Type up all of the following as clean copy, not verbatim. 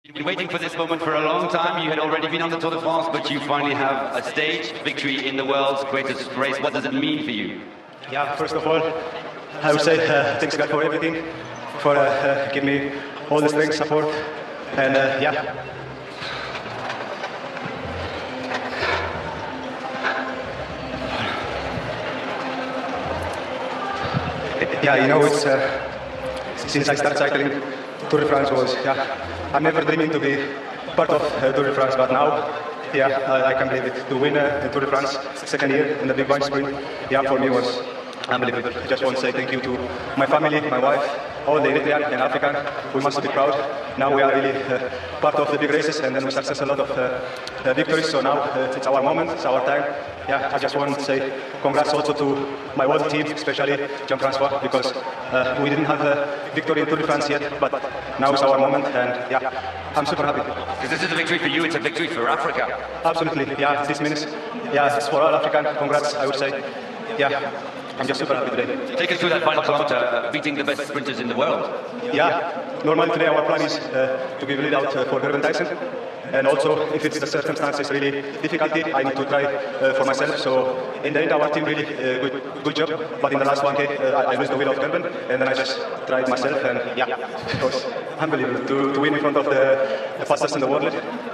You've been waiting for this moment for a long time. You had already been on the Tour de France, but you finally have a stage victory in the world's greatest race. What does it mean for you? Yeah, first of all, I would say thanks God for everything, for giving me all the strength, support, and yeah. Yeah, you know, it's since I started cycling, Tour de France was, I'm never dreaming to be part of Tour de France, but now, I can believe it. To win the Tour de France second year in the big bike sprint, for me was unbelievable. I just want to say thank you to my family, my wife, all the Eritrean and African. We must be proud. Now we are really part of the big races, and then we success a lot of victories. So now it's our moment, it's our time. I just want to say congrats also to my whole team, especially Jean-Francois, because we didn't have a victory in Tour de France yet, but now it's our moment, and I'm super happy. Because this is a victory for you, it's a victory for Africa. Absolutely, this means, it's for all African. Congrats, I would say. I'm just super happy today. Take us through that final kilometer, beating the best sprinters in the world. Normally today our plan is to give lead out for girod'italia. And also, if it's the circumstances really difficulty, I need to try for myself. So in the end, our team really good job. But in the last 1K, I missed the wheel of Durban, and then I just tried myself, and it was unbelievable to win in front of the fastest in the world.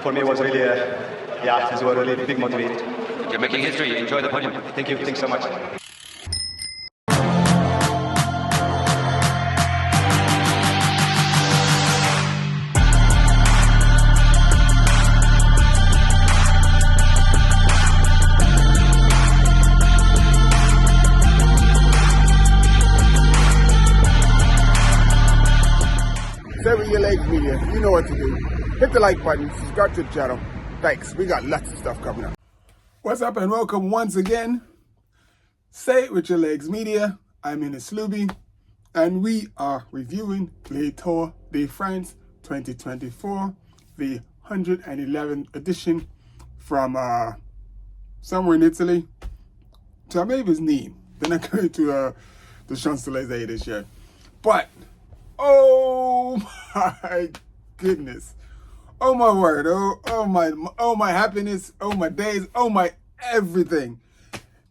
For me, it was really, it was a really big motivator. You're making history. Enjoy the podium. Thank you. Thanks so much. Jersey Media, you know what to do. Hit the like button, subscribe to the channel. Thanks. We got lots of stuff coming up. What's up and welcome once again. Say it with your legs media. I'm in Sluby and we are reviewing the Tour de France 2024, the 111th edition from somewhere in Italy to maybe his Nîmes. They're not going to the Champs-Élysées this year. But oh my goodness. Oh my word. Oh my happiness. Oh my days. Oh my everything.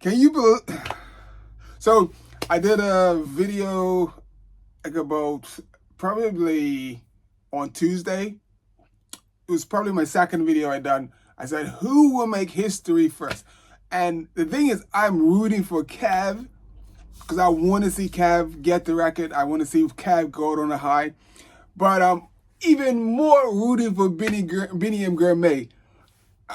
Can you believe? So I did a video like about probably on Tuesday. It was probably my second video I done. I said, who will make history first? And the thing is, I'm rooting for Cav, because I want to see Cav get the record. I want to see Cav go out on a high. But I'm even more rooting for Biniam Girmay.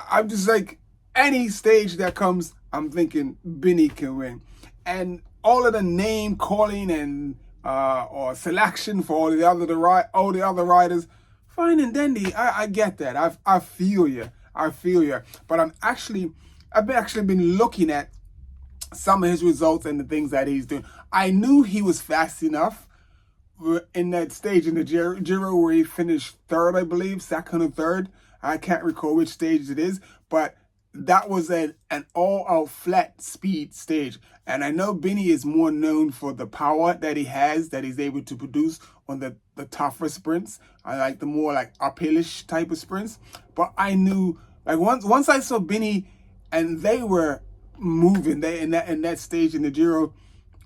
I'm just like, any stage that comes, I'm thinking Bini can win. And all of the name calling and or selection for all the other riders, fine and dandy. I get that. I feel you. But I've actually been looking at some of his results and the things that he's doing. I knew he was fast enough in that stage in the Giro where he finished third, I believe, second or third. I can't recall which stage it is, but that was an all-out flat speed stage. And I know Bini is more known for the power that he has, that he's able to produce on the tougher sprints. I like the more like uphillish type of sprints. But I knew, like once I saw Bini and they were moving in that stage in the Giro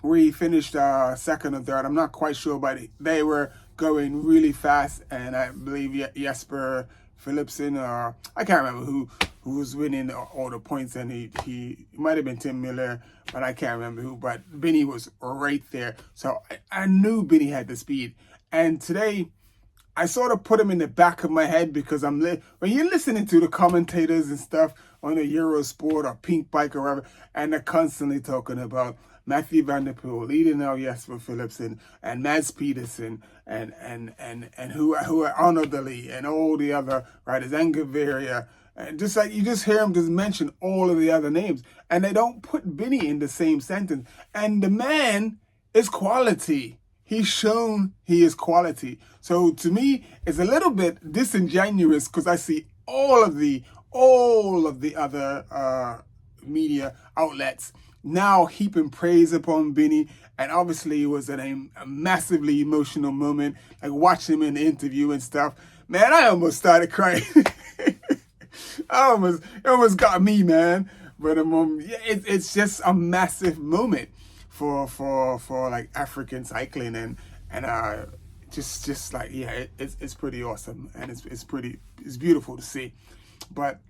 where he finished second or third. I'm not quite sure, but they were going really fast, and I believe Jesper Philipsen, I can't remember who was winning all the points, and he might have been Tim Miller, but I can't remember who. But Bini was right there, so I knew Bini had the speed. And today, I sort of put him in the back of my head because when you're listening to the commentators and stuff on the Eurosport or Pink Bike or whatever, and they're constantly talking about Matthew Van Der Poel leading now Jesper Philipsen and Mads Pedersen and who are Arnaud Dali and all the other riders, and Gaviria, and just like you just hear him just mention all of the other names, and they don't put Bini in the same sentence. And the man is quality. He's shown he is quality. So to me, it's a little bit disingenuous because I see all of the other media outlets now heaping praise upon Bini. And obviously it was a massively emotional moment, like watching him in the interview and stuff. Man, I almost started crying. It almost got me, man. But yeah, it's just a massive moment for like African cycling, and just like, yeah, it's pretty awesome, and it's beautiful to see. But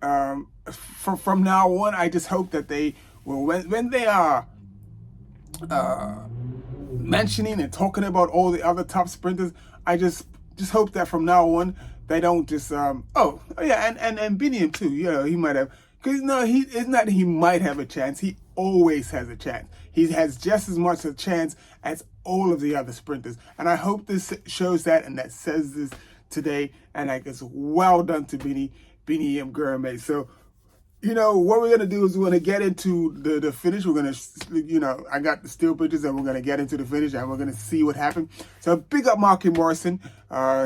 from now on, I just hope that they will, when they are mentioning and talking about all the other top sprinters, I just hope that from now on they don't just oh yeah, and Biniam too, you know, he might have, because it's not that he might have a chance, he always has a chance. He has just as much a chance as all of the other sprinters, and I hope this shows that, and that says this today, and like, it's well done to Biniam Girmay. So, you know, what we're going to do is we're going to get into the finish. We're going to, you know, I got the still pictures, and we're going to get into the finish, and we're going to see what happened. So big up Mark and Morrison.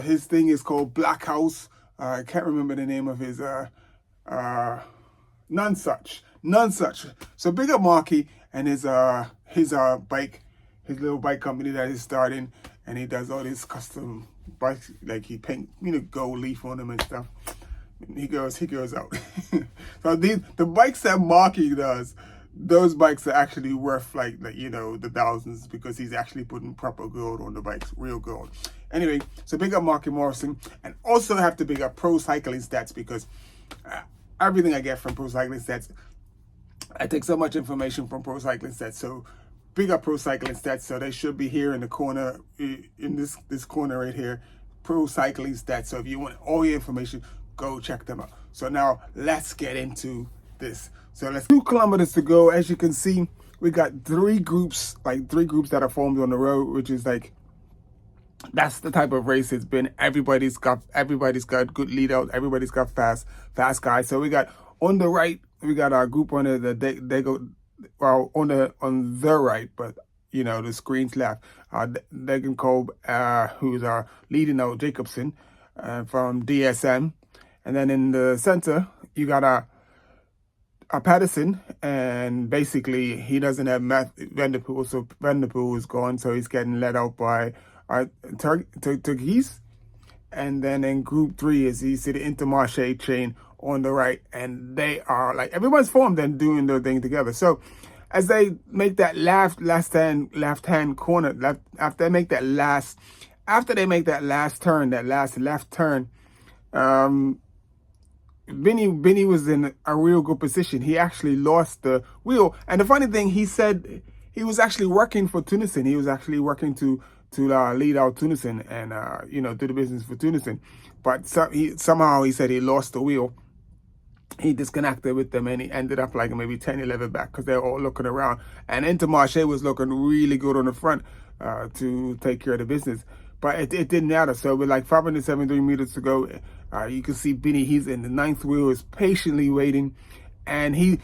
His thing is called Black House. I can't remember the name of his, None Such. So big up Marky and his bike, his little bike company that he's starting, and he does all these custom bikes, like he paint, you know, gold leaf on them and stuff. He goes out. So the bikes that Marky does, those bikes are actually worth like you know, the thousands, because he's actually putting proper gold on the bikes, real gold. Anyway, so big up Mark and Morrison, and also have to big up Pro Cycling Stats, because everything I get from Pro Cycling Stats, I take so much information from Pro Cycling Stats. So big up Pro Cycling Stats. So they should be here in the corner, in this corner right here, Pro Cycling Stats. So if you want all your information, go check them out. So now let's get into this. So let's 2 kilometers to go. As you can see, we got 3 groups that are formed on the road, which is like, that's the type of race it's been. Everybody's got good lead out. Everybody's got fast guys. So we got on the right, we got our group on they go, well, on the right, but you know, the screen's left. Degan Kolb, who's our leading out, Jacobson, from DSM. And then in the center, you got our Patterson, and basically he doesn't have Vanderpool, so Vanderpool is gone, so he's getting led out by Turkis. And then in group 3 is you see the Intermarché chain on the right, and they are like, everyone's formed and doing their thing together. So as they make that left-hand corner, after they make that last left turn, Bini was in a real good position. He actually lost the wheel, and the funny thing, he said he was actually working for Tunison. He was actually working to lead out Tunison and you know, do the business for Tunison. But somehow he said he lost the wheel. He disconnected with them, and he ended up like maybe 10, 11 back, because they're all looking around. And Intermarché was looking really good on the front to take care of the business. But it didn't matter. So with like 573 meters to go, you can see Bini, he's in the 9th wheel, is patiently waiting. And he's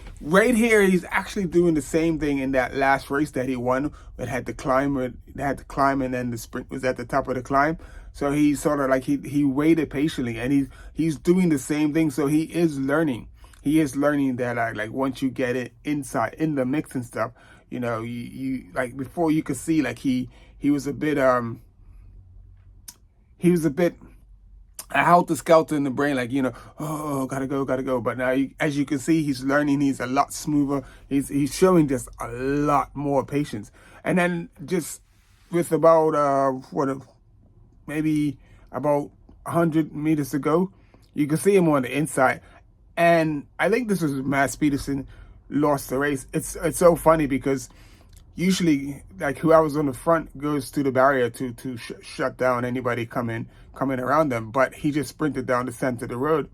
actually doing the same thing in that last race that he won. It had to climb, and then the sprint was at the top of the climb. So he sort of like, he waited patiently, and he's doing the same thing. So he is learning. He is learning that like once you get it inside in the mix and stuff, you know, you like before you could see like he was a bit a helter-skelter in the brain, like, you know, oh, gotta go. But now, as you can see, he's learning. He's a lot smoother. He's showing just a lot more patience. And then just with about maybe about 100 meters to go, you can see him on the inside. And I think this was Mads Pedersen lost the race. It's so funny, because usually, like, whoever's on the front goes to the barrier to shut down anybody coming around them. But he just sprinted down the center of the road,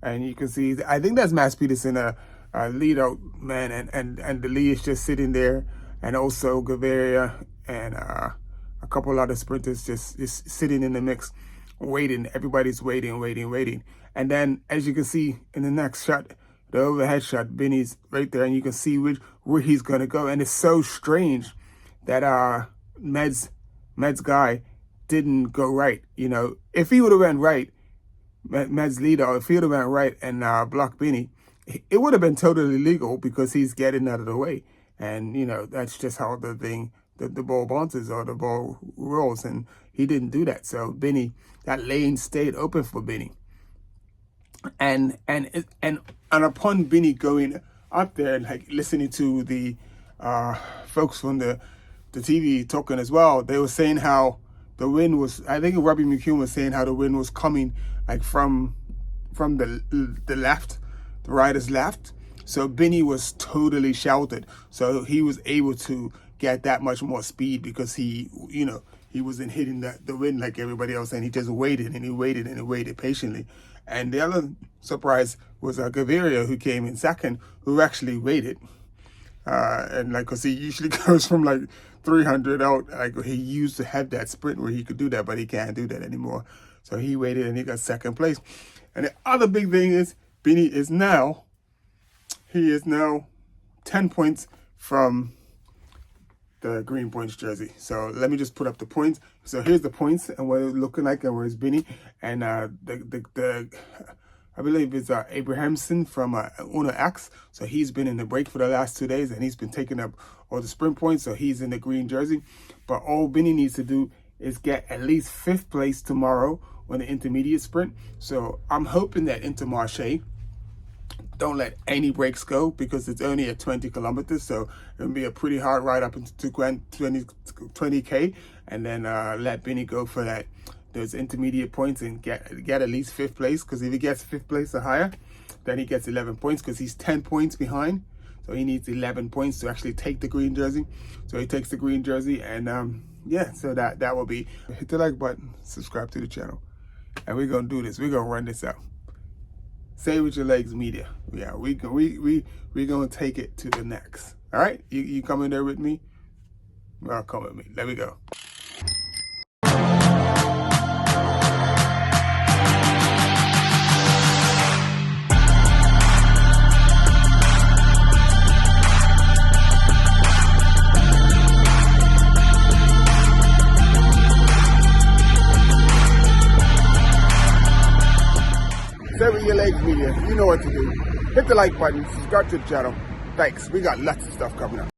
and you can see, I think that's Mads Pedersen, a lead out man, and the lead is just sitting there, and also Gaviria and a couple other sprinters just sitting in the mix, waiting. Everybody's waiting. And then, as you can see in the next shot, the overhead shot, Bini's right there, and you can see where he's gonna go. And it's so strange that Med's guy didn't go right. You know, if he would have went right, Med's leader, if he would have went right and blocked Bini, it would have been totally legal because he's getting out of the way. And, you know, that's just how the ball bounces or the ball rolls. And he didn't do that. So Bini, that lane stayed open for Bini. And upon Bini going up there and like listening to the folks from the TV talking as well, they were saying how the wind was, I think Robbie McCune was saying how the wind was coming like from the left, the rider's left. So Bini was totally sheltered. So he was able to get that much more speed because he wasn't hitting the wind like everybody else, and he just waited and he waited and he waited patiently. And the other surprise was Gaviria, who came in second, who actually waited. And like, cause he usually goes from like 300 out. Like he used to have that sprint where he could do that, but he can't do that anymore. So he waited and he got second place. And the other big thing is Bini is now 10 points from the Green Points jersey. So let me just put up the points. So here's the points and what it's looking like and where's Bini. And the I believe it's Abrahamson from Uno X. So he's been in the break for the last 2 days and he's been taking up all the sprint points. So he's in the green jersey. But all Bini needs to do is get at least 5th place tomorrow on the intermediate sprint. So I'm hoping that Intermarché don't let any breaks go because it's only at 20 kilometers. So it'll be a pretty hard ride up into 20K, and then let Bini go for those intermediate points and get at least 5th place. Because if he gets 5th place or higher, then he gets 11 points because he's 10 points behind. So he needs 11 points to actually take the green jersey. So he takes the green jersey, and yeah, so that will be. Hit the like button, subscribe to the channel, and we're gonna do this. We're gonna run this out. Say with your legs, media. Yeah, we gonna take it to the next. All right, you coming there with me? Well, come with me. Let me go. Say with your legs, media. You know what to do. Hit the like button, subscribe to the channel. Thanks. We got lots of stuff coming up.